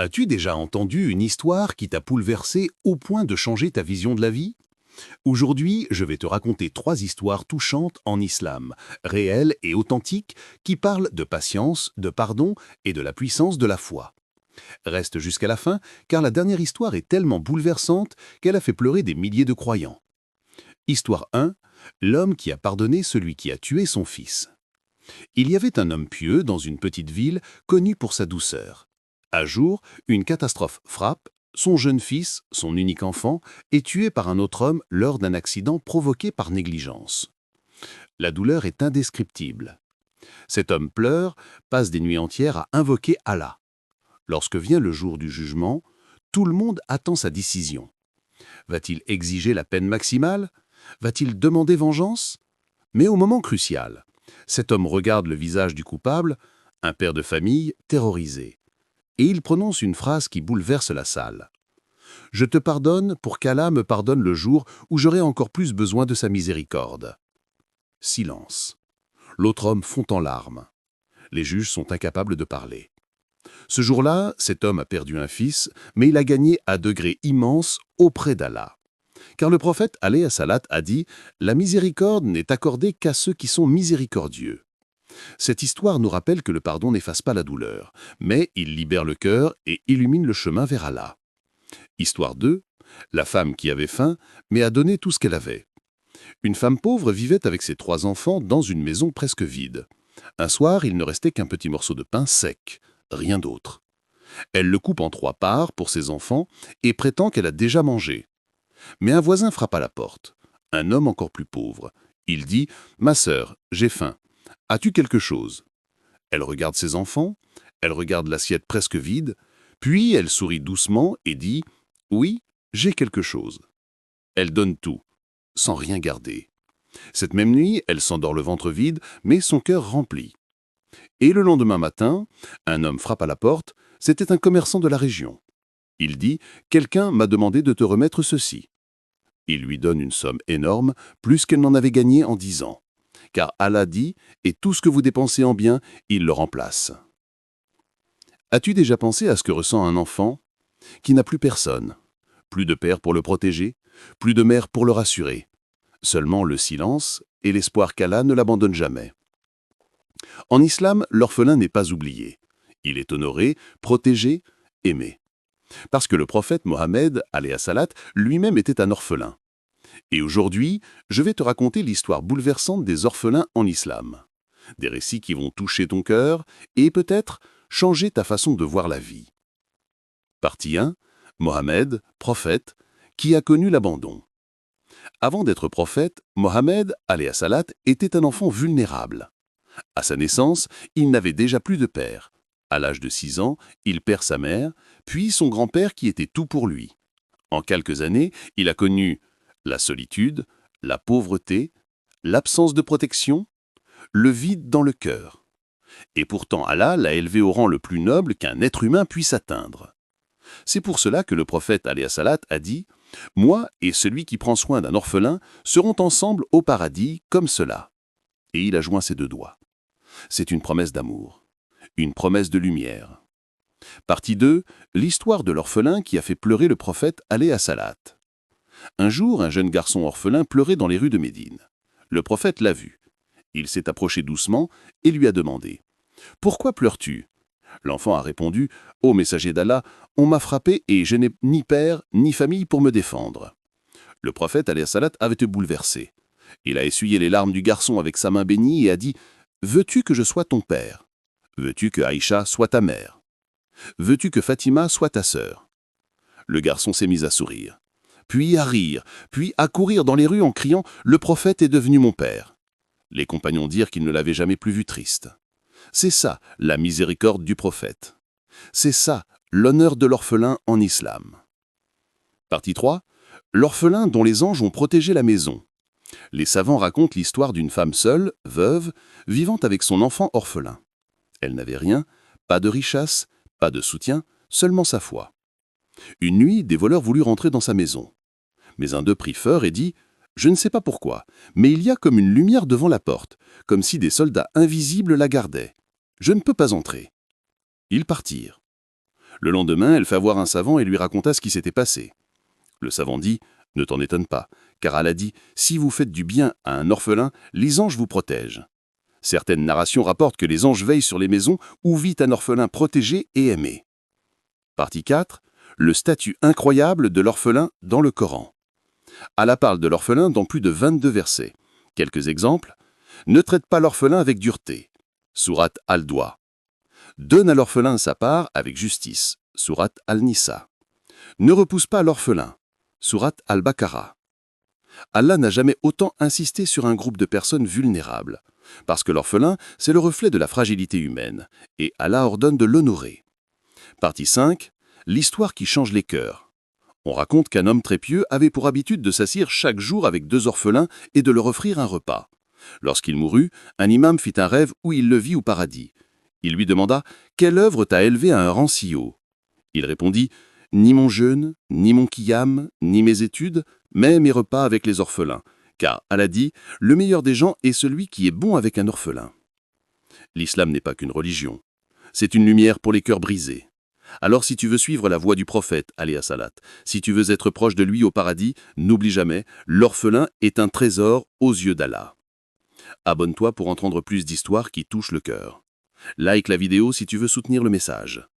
As-tu déjà entendu une histoire qui t'a bouleversé au point de changer ta vision de la vie? Aujourd'hui, je vais te raconter 3 histoires touchantes en islam, réelles et authentiques, qui parlent de patience, de pardon et de la puissance de la foi. Reste jusqu'à la fin, car la dernière histoire est tellement bouleversante qu'elle a fait pleurer des milliers de croyants. Histoire 1. L'homme qui a pardonné celui qui a tué son fils. Il y avait un homme pieux dans une petite ville connue pour sa douceur. Un jour, une catastrophe frappe. Son jeune fils, son unique enfant, est tué par un autre homme lors d'un accident provoqué par négligence. La douleur est indescriptible. Cet homme pleure, passe des nuits entières à invoquer Allah. Lorsque vient le jour du jugement, tout le monde attend sa décision. Va-t-il exiger la peine maximale? Va-t-il demander vengeance? Mais au moment crucial, cet homme regarde le visage du coupable, un père de famille terrorisé. Et il prononce une phrase qui bouleverse la salle. « Je te pardonne pour qu'Allah me pardonne le jour où j'aurai encore plus besoin de sa miséricorde. » Silence. L'autre homme fond en larmes. Les juges sont incapables de parler. Ce jour-là, cet homme a perdu un fils, mais il a gagné à degré immense auprès d'Allah. Car le prophète alayhi salat a dit « La miséricorde n'est accordée qu'à ceux qui sont miséricordieux ». Cette histoire nous rappelle que le pardon n'efface pas la douleur, mais il libère le cœur et illumine le chemin vers Allah. Histoire 2. La femme qui avait faim, mais a donné tout ce qu'elle avait. Une femme pauvre vivait avec ses 3 enfants dans une maison presque vide. Un soir, il ne restait qu'un petit morceau de pain sec, rien d'autre. Elle le coupe en 3 parts pour ses enfants et prétend qu'elle a déjà mangé. Mais un voisin frappe à la porte, un homme encore plus pauvre. Il dit « Ma sœur, j'ai faim. As-tu quelque chose ?» Elle regarde ses enfants, elle regarde l'assiette presque vide, puis elle sourit doucement et dit « Oui, j'ai quelque chose. » Elle donne tout, sans rien garder. Cette même nuit, elle s'endort le ventre vide, mais son cœur rempli. Et le lendemain matin, un homme frappe à la porte, c'était un commerçant de la région. Il dit « Quelqu'un m'a demandé de te remettre ceci. » Il lui donne une somme énorme, plus qu'elle n'en avait gagné en 10 ans. Car Allah dit « Et tout ce que vous dépensez en bien, il le remplace. » As-tu déjà pensé à ce que ressent un enfant qui n'a plus personne? Plus de père pour le protéger, plus de mère pour le rassurer. Seulement le silence et l'espoir qu'Allah ne l'abandonne jamais. En islam, l'orphelin n'est pas oublié. Il est honoré, protégé, aimé. Parce que le prophète Mohammed, alayhi salat, lui-même était un orphelin. Et aujourd'hui, je vais te raconter l'histoire bouleversante des orphelins en islam. Des récits qui vont toucher ton cœur et peut-être changer ta façon de voir la vie. Partie 1. Mohammed, prophète, qui a connu l'abandon. Avant d'être prophète, Mohammed, alayhi salat, était un enfant vulnérable. À sa naissance, il n'avait déjà plus de père. À l'âge de 6 ans, il perd sa mère, puis son grand-père qui était tout pour lui. En quelques années, il a connu la solitude, la pauvreté, l'absence de protection, le vide dans le cœur. Et pourtant Allah l'a élevé au rang le plus noble qu'un être humain puisse atteindre. C'est pour cela que le prophète alayhi salat a dit « Moi et celui qui prend soin d'un orphelin seront ensemble au paradis comme cela. » Et il a joint ses 2 doigts. C'est une promesse d'amour, une promesse de lumière. Partie 2. L'histoire de l'orphelin qui a fait pleurer le prophète alayhi salat. Un jour, un jeune garçon orphelin pleurait dans les rues de Médine. Le prophète l'a vu. Il s'est approché doucement et lui a demandé « Pourquoi pleures-tu » L'enfant a répondu « Ô messager d'Allah, on m'a frappé et je n'ai ni père ni famille pour me défendre. » Le prophète alayhi salat avait été bouleversé. Il a essuyé les larmes du garçon avec sa main bénie et a dit « Veux-tu que je sois ton père? Veux-tu que Aïcha soit ta mère? Veux-tu que Fatima soit ta sœur ?» Le garçon s'est mis à sourire, puis à rire, puis à courir dans les rues en criant « Le prophète est devenu mon père ». Les compagnons dirent qu'ils ne l'avaient jamais plus vu triste. C'est ça, la miséricorde du prophète. C'est ça, l'honneur de l'orphelin en islam. Partie 3. L'orphelin dont les anges ont protégé la maison. Les savants racontent l'histoire d'une femme seule, veuve, vivant avec son enfant orphelin. Elle n'avait rien, pas de richesse, pas de soutien, seulement sa foi. Une nuit, des voleurs voulurent rentrer dans sa maison. Mais un d'eux prit peur et dit « Je ne sais pas pourquoi, mais il y a comme une lumière devant la porte, comme si des soldats invisibles la gardaient. Je ne peux pas entrer. » Ils partirent. Le lendemain, elle fait voir un savant et lui raconta ce qui s'était passé. Le savant dit « Ne t'en étonne pas, car Allah dit « Si vous faites du bien à un orphelin, les anges vous protègent. » Certaines narrations rapportent que les anges veillent sur les maisons où vit un orphelin protégé et aimé. Partie 4. Le statut incroyable de l'orphelin dans le Coran. Allah parle de l'orphelin dans plus de 22 versets. Quelques exemples. Ne traite pas l'orphelin avec dureté. Sourate Al-Doua. Donne à l'orphelin sa part avec justice. Sourate Al-Nisa. Ne repousse pas l'orphelin. Sourate Al-Baqarah. Allah n'a jamais autant insisté sur un groupe de personnes vulnérables, parce que l'orphelin, c'est le reflet de la fragilité humaine, et Allah ordonne de l'honorer. Partie 5. L'histoire qui change les cœurs. On raconte qu'un homme très pieux avait pour habitude de s'assire chaque jour avec 2 orphelins et de leur offrir un repas. Lorsqu'il mourut, un imam fit un rêve où il le vit au paradis. Il lui demanda « Quelle œuvre t'a élevé à un rang si haut ?» Il répondit « Ni mon jeûne, ni mon qiyam, ni mes études, mais mes repas avec les orphelins. Car Allah dit « Le meilleur des gens est celui qui est bon avec un orphelin. » L'islam n'est pas qu'une religion. C'est une lumière pour les cœurs brisés. Alors si tu veux suivre la voie du prophète, alayhi salat, si tu veux être proche de lui au paradis, n'oublie jamais, l'orphelin est un trésor aux yeux d'Allah. Abonne-toi pour entendre plus d'histoires qui touchent le cœur. Like la vidéo si tu veux soutenir le message.